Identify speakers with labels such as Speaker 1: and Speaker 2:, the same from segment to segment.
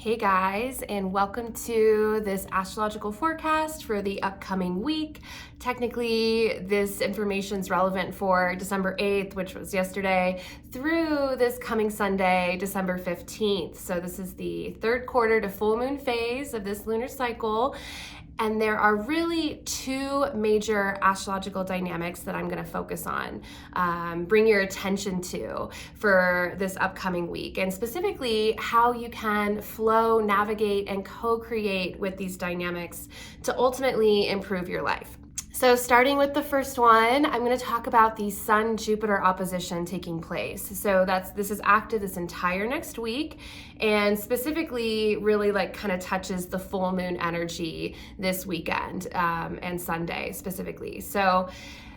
Speaker 1: Hey guys, and welcome to this astrological forecast for the upcoming week. Technically, this information is relevant for December 8th, which was yesterday, through this coming Sunday, December 15th. So this is the third quarter to full moon phase of this lunar cycle. And there are really two major astrological dynamics that I'm going to focus on, bring your attention to for this upcoming week, and specifically how you can flow, navigate, and co-create with these dynamics to ultimately improve your life. So starting with the first one, I'm going to talk about the Sun-Jupiter opposition taking place. So this is active this entire next week, and specifically really kind of touches the full moon energy this weekend and Sunday specifically. So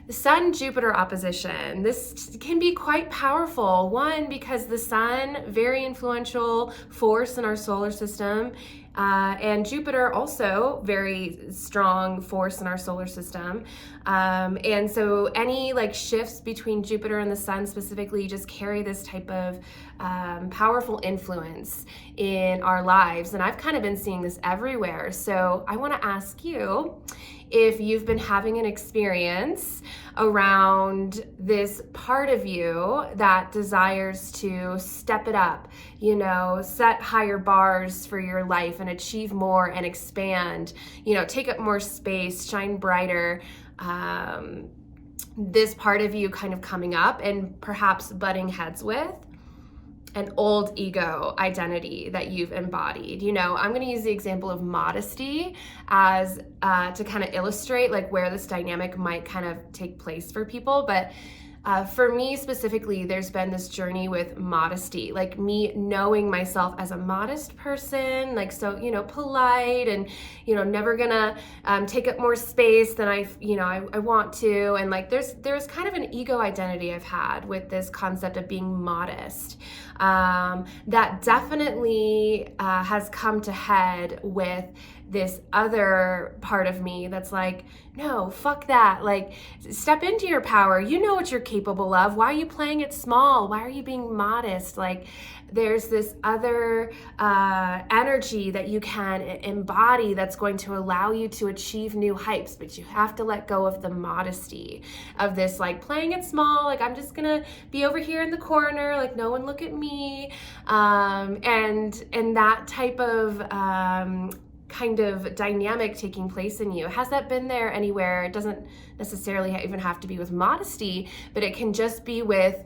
Speaker 1: the Sun-Jupiter opposition, this can be quite powerful. One, because the Sun, very influential force in our solar system, and Jupiter also very strong force in our solar system. And so any shifts between Jupiter and the Sun specifically just carry this type of powerful influence in our lives. And I've kind of been seeing this everywhere. So I want to ask you if you've been having an experience around this part of you that desires to step it up, set higher bars for your life and achieve more and expand, take up more space, shine brighter. This part of you kind of coming up and perhaps butting heads with an old ego identity that you've embodied. I'm going to use the example of modesty as to kind of illustrate where this dynamic might kind of take place for people. But for me specifically, there's been this journey with modesty, me knowing myself as a modest person, polite and, never gonna take up more space than I want to. And there's kind of an ego identity I've had with this concept of being modest. That definitely has come to head with this other part of me that's no, fuck that. Step into your power. You know what you're capable of. Why are you playing it small? Why are you being modest? There's this other energy that you can embody that's going to allow you to achieve new heights, but you have to let go of the modesty of this, playing it small. I'm just gonna be over here in the corner, no one look at me. And that type of kind of dynamic taking place in you. Has that been there anywhere? It doesn't necessarily even have to be with modesty, but it can just be with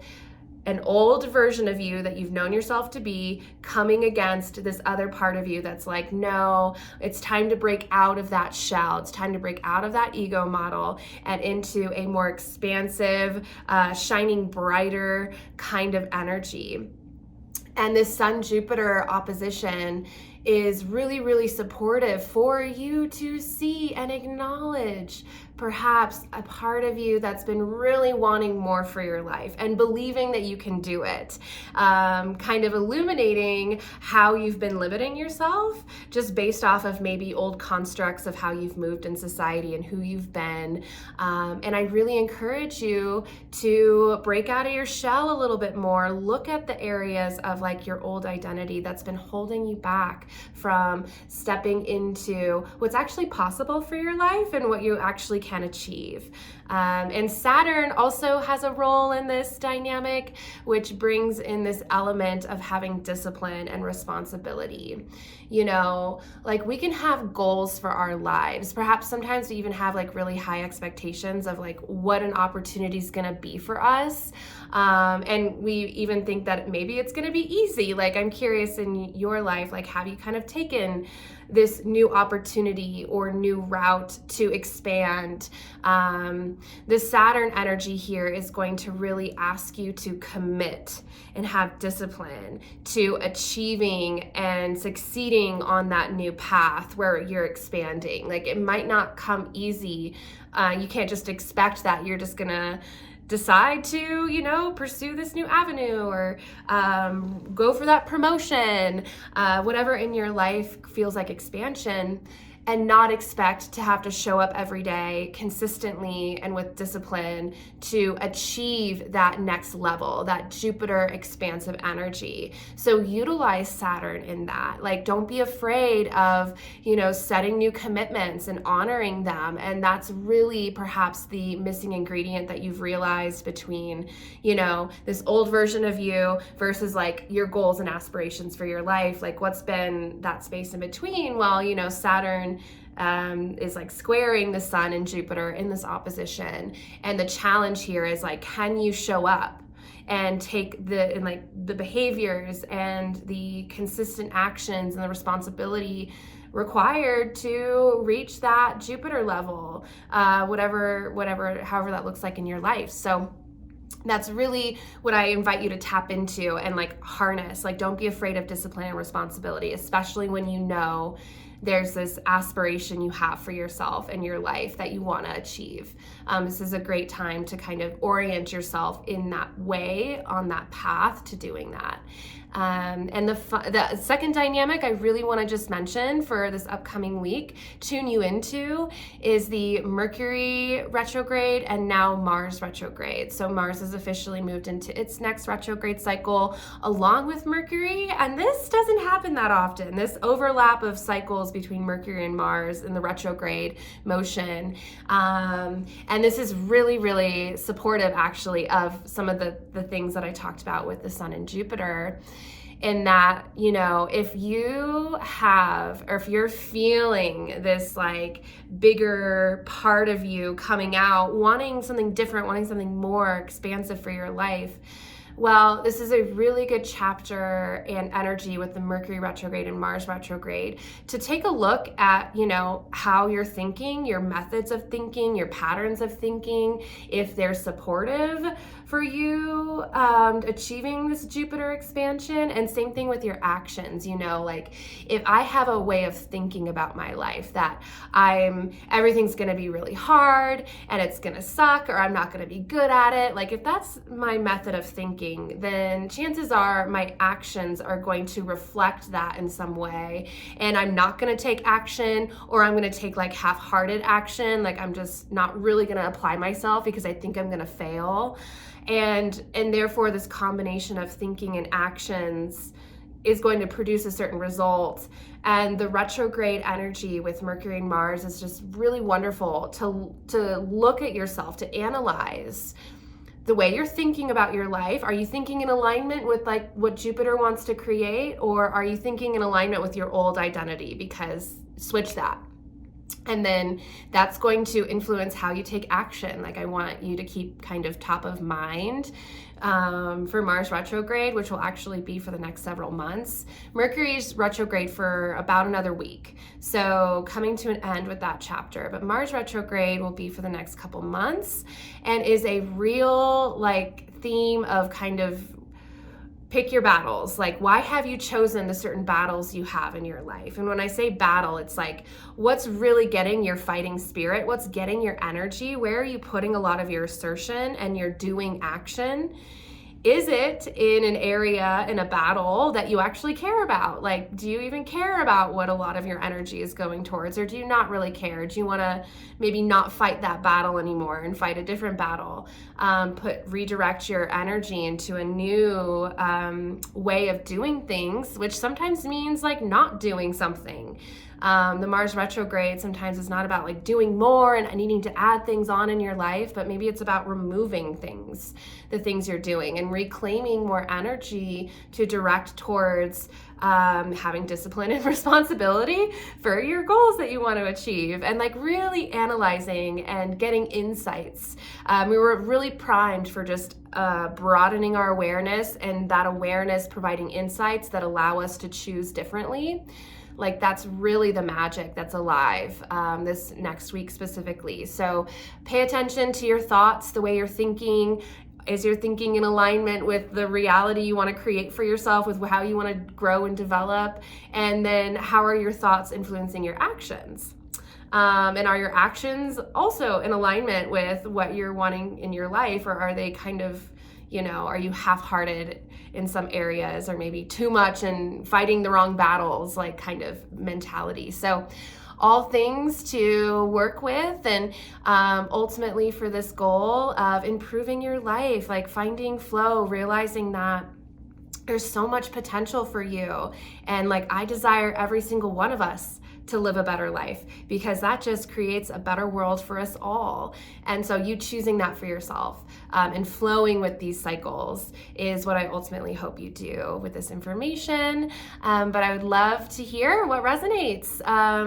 Speaker 1: an old version of you that you've known yourself to be coming against this other part of you that's no, it's time to break out of that shell. It's time to break out of that ego model and into a more expansive, shining brighter kind of energy. And this Sun-Jupiter opposition is really, really supportive for you to see and acknowledge perhaps a part of you that's been really wanting more for your life and believing that you can do it. Kind of illuminating how you've been limiting yourself just based off of maybe old constructs of how you've moved in society and who you've been. And I really encourage you to break out of your shell a little bit more. Look at the areas of your old identity that's been holding you back from stepping into what's actually possible for your life and what you actually can achieve. And Saturn also has a role in this dynamic, which brings in this element of having discipline and responsibility. We can have goals for our lives. Perhaps sometimes we even have really high expectations of what an opportunity is going to be for us. And we even think that maybe it's going to be easy. I'm curious in your life, have you kind of taken this new opportunity or new route to expand? The Saturn energy here is going to really ask you to commit and have discipline to achieving and succeeding on that new path where you're expanding. It might not come easy. You can't just expect that you're just gonna decide to, pursue this new avenue or go for that promotion, whatever in your life feels like expansion. and not expect to have to show up every day consistently and with discipline to achieve that next level, that Jupiter expansive energy. So utilize Saturn in that. Like, don't be afraid of, setting new commitments and honoring them. And that's really perhaps the missing ingredient that you've realized between, this old version of you versus like your goals and aspirations for your life. Like, what's been that space in between? Well, Saturn is like squaring the sun and Jupiter in this opposition. And the challenge here is like, can you show up and take the behaviors and the consistent actions and the responsibility required to reach that Jupiter level, however that looks like in your life. So that's really what I invite you to tap into and like harness. Like, don't be afraid of discipline and responsibility, especially when there's this aspiration you have for yourself and your life that you want to achieve. This is a great time to kind of orient yourself in that way, on that path to doing that. And the second dynamic I really want to just mention for this upcoming week, tune you into, is the Mercury retrograde and now Mars retrograde. So Mars has officially moved into its next retrograde cycle along with Mercury, and this doesn't happen that often. This overlap of cycles between Mercury and Mars in the retrograde motion. And this is really, really supportive actually of some of the things that I talked about with the Sun and Jupiter. In that, if you have, or if you're feeling this like bigger part of you coming out, wanting something different, wanting something more expansive for your life, well, this is a really good chapter and energy with the Mercury retrograde and Mars retrograde to take a look at, how you're thinking, your methods of thinking, your patterns of thinking, if they're supportive for you achieving this Jupiter expansion. And same thing with your actions, like if I have a way of thinking about my life that everything's gonna be really hard and it's gonna suck, or I'm not gonna be good at it, like if that's my method of thinking, then chances are my actions are going to reflect that in some way. And I'm not gonna take action, or I'm gonna take like half-hearted action, like I'm just not really gonna apply myself because I think I'm gonna fail. And therefore this combination of thinking and actions is going to produce a certain result. And the retrograde energy with Mercury and Mars is just really wonderful to look at yourself, to analyze the way you're thinking about your life. Are you thinking in alignment with like what Jupiter wants to create, or are you thinking in alignment with your old identity? Because switch that. And then that's going to influence how you take action. Like, I want you to keep kind of top of mind for Mars retrograde, which will actually be for the next several months. Mercury's retrograde for about another week, so coming to an end with that chapter. But Mars retrograde will be for the next couple months and is a real like theme of kind of pick your battles. Like, why have you chosen the certain battles you have in your life? And when I say battle, it's like, what's really getting your fighting spirit? What's getting your energy? Where are you putting a lot of your assertion and your doing action? Is it in an area, in a battle that you actually care about? Like, do you even care about what a lot of your energy is going towards? Or do you not really care? Do you want to maybe not fight that battle anymore and fight a different battle? Redirect your energy into a new way of doing things, which sometimes means like not doing something. The Mars retrograde sometimes is not about like doing more and needing to add things on in your life, but maybe it's about removing things, the things you're doing, and reclaiming more energy to direct towards having discipline and responsibility for your goals that you want to achieve, and like really analyzing and getting insights. We were really primed for just broadening our awareness, and that awareness providing insights that allow us to choose differently. Like, that's really the magic that's alive this next week specifically. So pay attention to your thoughts, the way you're thinking. Is your thinking in alignment with the reality you want to create for yourself, with how you want to grow and develop? And then how are your thoughts influencing your actions? And are your actions also in alignment with what you're wanting in your life? Or are they kind of, are you half-hearted in some areas, or maybe too much and fighting the wrong battles, like kind of mentality? So all things to work with, and ultimately for this goal of improving your life, like finding flow, realizing that there's so much potential for you. And like, I desire every single one of us to live a better life, because that just creates a better world for us all. And so you choosing that for yourself and flowing with these cycles is what I ultimately hope you do with this information. But I would love to hear what resonates.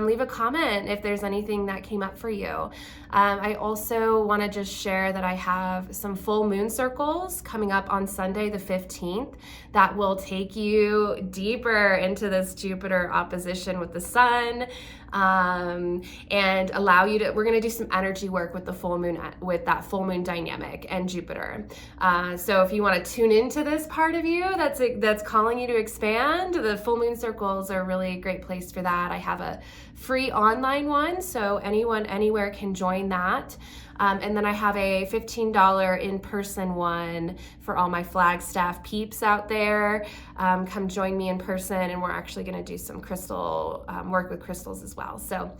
Speaker 1: Leave a comment if there's anything that came up for you. I also want to just share that I have some full moon circles coming up on Sunday the 15th that will take you deeper into this Jupiter opposition with the sun, and allow you to, we're going to do some energy work with the full moon, with that full moon dynamic and Jupiter. So if you want to tune into this part of you that's calling you to expand, the full moon circles are a really great place for that. I have a free online one, so anyone anywhere can join that. And then I have a $15 in-person one for all my Flagstaff peeps out there. Come join me in person, and we're actually going to do some crystal work with crystals as well. So,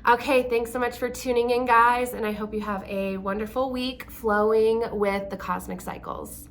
Speaker 1: okay, thanks so much for tuning in, guys, and I hope you have a wonderful week flowing with the cosmic cycles.